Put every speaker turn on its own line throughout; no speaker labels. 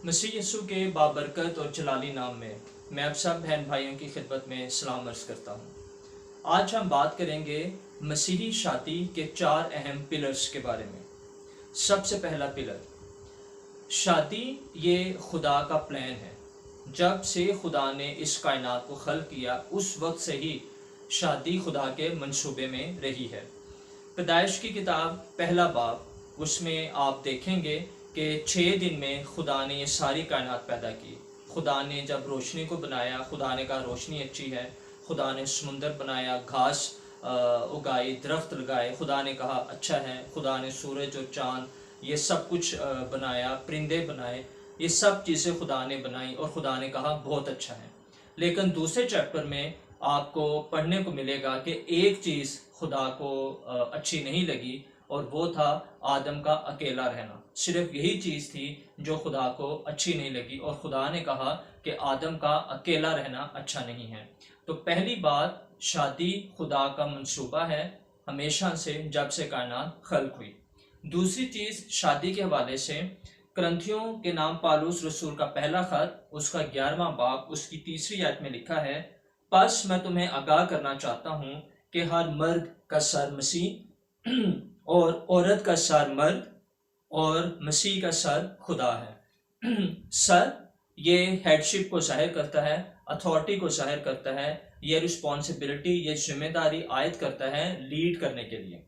मसीह यीशु के बाबरकत और जलाली नाम में मैं आप सब बहन भाइयों की खिदमत में सलाम अर्ज करता हूँ। आज हम बात करेंगे मसीही शादी के 4 अहम पिलर्स के बारे में। सबसे पहला पिलर, शादी ये खुदा का प्लान है। जब से खुदा ने इस कायनात को खल्क किया उस वक्त से ही शादी खुदा के मंसूबे में रही है। पैदाइश की किताब पहला बाब, उसमें आप देखेंगे कि 6 दिन में खुदा ने ये सारी कायनात पैदा की। खुदा ने जब रोशनी को बनाया, खुदा ने कहा रोशनी अच्छी है। खुदा ने समुंदर बनाया, घास उगाई, दरख्त लगाए, खुदा ने कहा अच्छा है। खुदा ने सूरज और चाँद ये सब कुछ बनाया, परिंदे बनाए, ये सब चीज़ें खुदा ने बनाई और खुदा ने कहा बहुत अच्छा है। लेकिन दूसरे चैप्टर में आपको पढ़ने को मिलेगा कि एक चीज़ खुदा को अच्छी नहीं लगी और वो था आदम का अकेला रहना। सिर्फ यही चीज़ थी जो खुदा को अच्छी नहीं लगी और खुदा ने कहा कि आदम का अकेला रहना अच्छा नहीं है। तो पहली बात, शादी खुदा का मंसूबा है हमेशा से, जब से कायनात खल्क हुई। दूसरी चीज़, शादी के हवाले से करंथियों के नाम पालूस रसूल का पहला खत, उसका 11वां बाब, उसकी 3री आयत में लिखा है, बस मैं तुम्हें आगाह करना चाहता हूँ कि हर मर्द का सर मसीह और औरत का सर मर्द और मसीह का सर खुदा है। सर ये हेडशिप को जाहिर करता है, अथॉरिटी को जाहिर करता है, ये रिस्पॉन्सिबिलिटी, ये जिम्मेदारी आयद करता है लीड करने के लिए।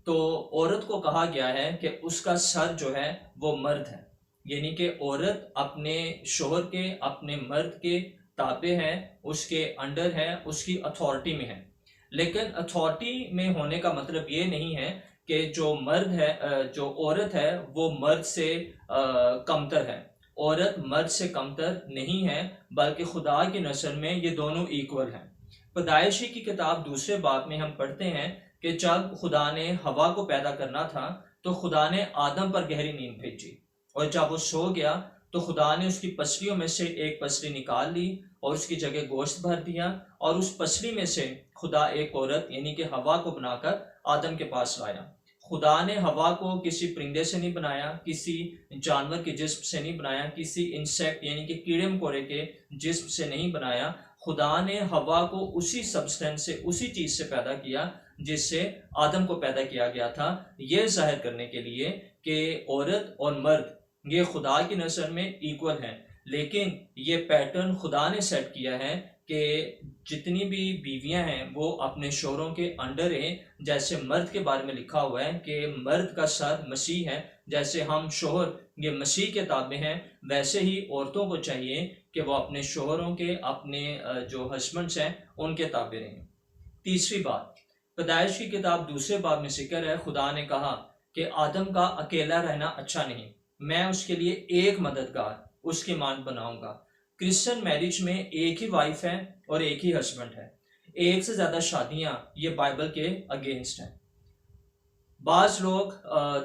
तो औरत को कहा गया है कि उसका सर जो है वो मर्द है, यानी कि औरत अपने शोहर के, अपने मर्द के ताबे है, उसके अंडर है, उसकी अथॉरिटी में है। लेकिन अथॉरिटी में होने का मतलब ये नहीं है कि जो मर्द है, जो औरत है वो मर्द से कमतर है। औरत मर्द से कमतर नहीं है, बल्कि खुदा की नज़र में ये दोनों इक्वल हैं। पैदाइशी की किताब 2 बाब में हम पढ़ते हैं कि जब खुदा ने हवा को पैदा करना था तो खुदा ने आदम पर गहरी नींद भेजी और जब वो सो गया तो खुदा ने उसकी पसलियों में से एक पसली निकाल ली और उसकी जगह गोश्त भर दिया और उस पसली में से खुदा एक औरत यानी कि हवा को बनाकर आदम के पास लाया। खुदा ने हवा को किसी परिंदे से नहीं बनाया, किसी जानवर के जिस्म से नहीं बनाया, किसी इंसेक्ट यानी कि कीड़े मकोड़े के जिस्म से नहीं बनाया। खुदा ने हवा को उसी सब्सटेंस से, उसी चीज से पैदा किया जिससे आदम को पैदा किया गया था, यह जाहिर करने के लिए कि औरत और मर्द ये खुदा की नज़र में इक्वल हैं। लेकिन ये पैटर्न खुदा ने सेट किया है कि जितनी भी बीवियां हैं वो अपने शोहरों के अंडर हैं। जैसे मर्द के बारे में लिखा हुआ है कि मर्द का सर मसीह है, जैसे हम शोहर ये मसीह के ताबे हैं, वैसे ही औरतों को चाहिए कि वो अपने शोहरों के, अपने जो हस्बैंड्स हैं उनके ताबे रहें। तीसरी बात, पैदाइश की किताब 2 बाब में जिक्र है, खुदा ने कहा कि आदम का अकेला रहना अच्छा नहीं, मैं उसके लिए एक मददगार, उसकी मान बनाऊंगा। क्रिश्चियन मैरिज में एक ही वाइफ है और एक ही हस्बैंड है। एक से ज्यादा शादियां ये बाइबल के अगेंस्ट हैं। बाज लोग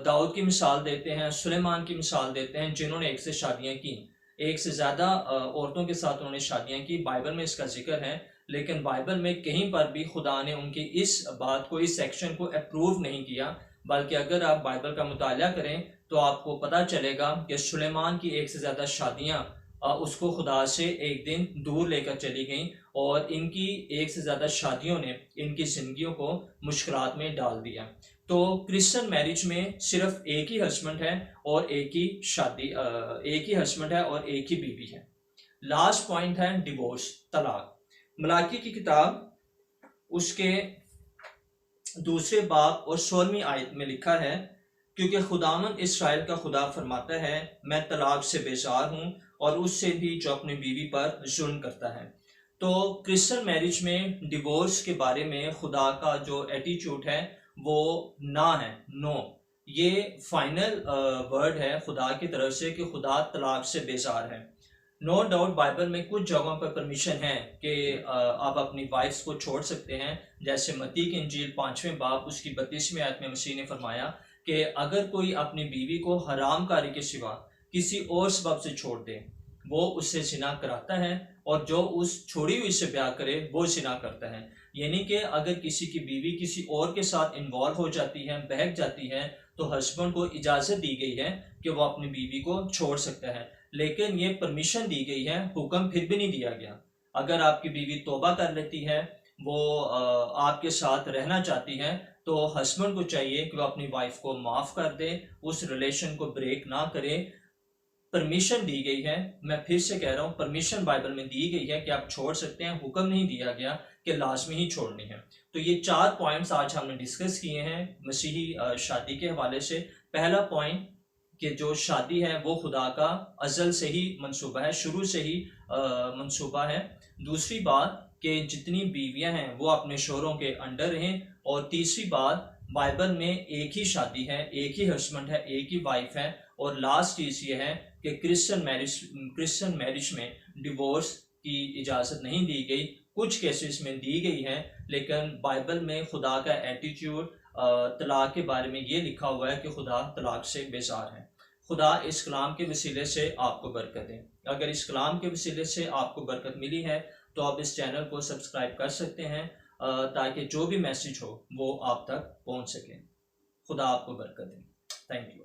दाऊद की मिसाल देते हैं, सुलेमान की मिसाल देते हैं, जिन्होंने एक से शादियां की, एक से ज्यादा औरतों के साथ उन्होंने शादियां की। बाइबल में इसका जिक्र है, लेकिन बाइबल में कहीं पर भी खुदा ने उनकी इस बात को, इस सेक्शन को अप्रूव नहीं किया। बल्कि अगर आप बाइबल का मुताला करें तो आपको पता चलेगा कि सुलेमान की एक से ज्यादा शादियां उसको खुदा से एक दिन दूर लेकर चली गईं और इनकी एक से ज्यादा शादियों ने इनकी जिंदगियों को मुश्किलात में डाल दिया। तो क्रिश्चियन मैरिज में सिर्फ एक ही हस्बैंड है और एक ही शादी, एक ही हस्बैंड है और एक ही बीवी है। लास्ट पॉइंट है डिवोर्स, तलाक। मलाकी की किताब उसके 2 बाब और 16वीं आयत में लिखा है, क्योंकि खुदावन इस्राएल का खुदा फरमाता है, मैं तलाक से बेजार हूं और उससे भी जो अपनी बीवी पर जुल्म करता है। तो क्रिश्चियन मैरिज में डिवोर्स के बारे में खुदा का जो एटीट्यूड है वो ना है, नो। ये फाइनल वर्ड है खुदा की तरफ से कि खुदा तलाक से बेजार है। नो डाउट बाइबल में कुछ जगहों पर परमिशन है कि आप अपनी वाइफ्स को छोड़ सकते हैं। जैसे मत्ती की इंजील 5वें बाब उसकी 32वीं आयत में मसीह ने फरमाया कि अगर कोई अपनी बीवी को हरामकारी के सिवा किसी और सबब से छोड़ दे, वो उससे जिना कराता है और जो उस छोड़ी हुई से ब्याह करे वो जिना करता है। यानी कि अगर किसी की बीवी किसी और के साथ इन्वॉल्व हो जाती है, बहक जाती है, तो हस्बैंड को इजाज़त दी गई है कि वो अपनी बीवी को छोड़ सकता है, लेकिन ये परमिशन दी गई है, हुक्म फिर भी नहीं दिया गया। अगर आपकी बीवी तौबा कर लेती है, वो आपके साथ रहना चाहती है, तो हस्बैंड को चाहिए कि वो अपनी वाइफ को माफ़ कर दे, उस रिलेशन को ब्रेक ना करे। परमिशन दी गई है, मैं फिर से कह रहा हूँ, परमिशन बाइबल में दी गई है कि आप छोड़ सकते हैं, हुक्म नहीं दिया गया कि लाजमी ही छोड़नी है। तो ये 4 पॉइंट्स आज हमने डिस्कस किए हैं मसीही शादी के हवाले से। पहला पॉइंट कि जो शादी है वो खुदा का अज़ल से ही मंसूबा है, शुरू से ही मंसूबा है। दूसरी बात कि जितनी बीवियां हैं वो अपने शोहरों के अंडर रहें। और तीसरी बात, बाइबल में एक ही शादी है, एक ही हस्बैंड है, एक ही वाइफ है। और लास्ट चीज़ ये है कि क्रिश्चियन मैरिज में डिवोर्स की इजाज़त नहीं दी गई। कुछ केसेस में दी गई है, लेकिन बाइबल में खुदा का एटीट्यूड तलाक के बारे में ये लिखा हुआ है कि खुदा तलाक से बेजार है। खुदा इस कलाम के वसीले से आपको बरकत दे। अगर इस कलाम के वसीले से आपको बरकत मिली है तो आप इस चैनल को सब्सक्राइब कर सकते हैं, ताकि जो भी मैसेज हो वो आप तक पहुंच सके। खुदा आपको बरकत दे। Thank you.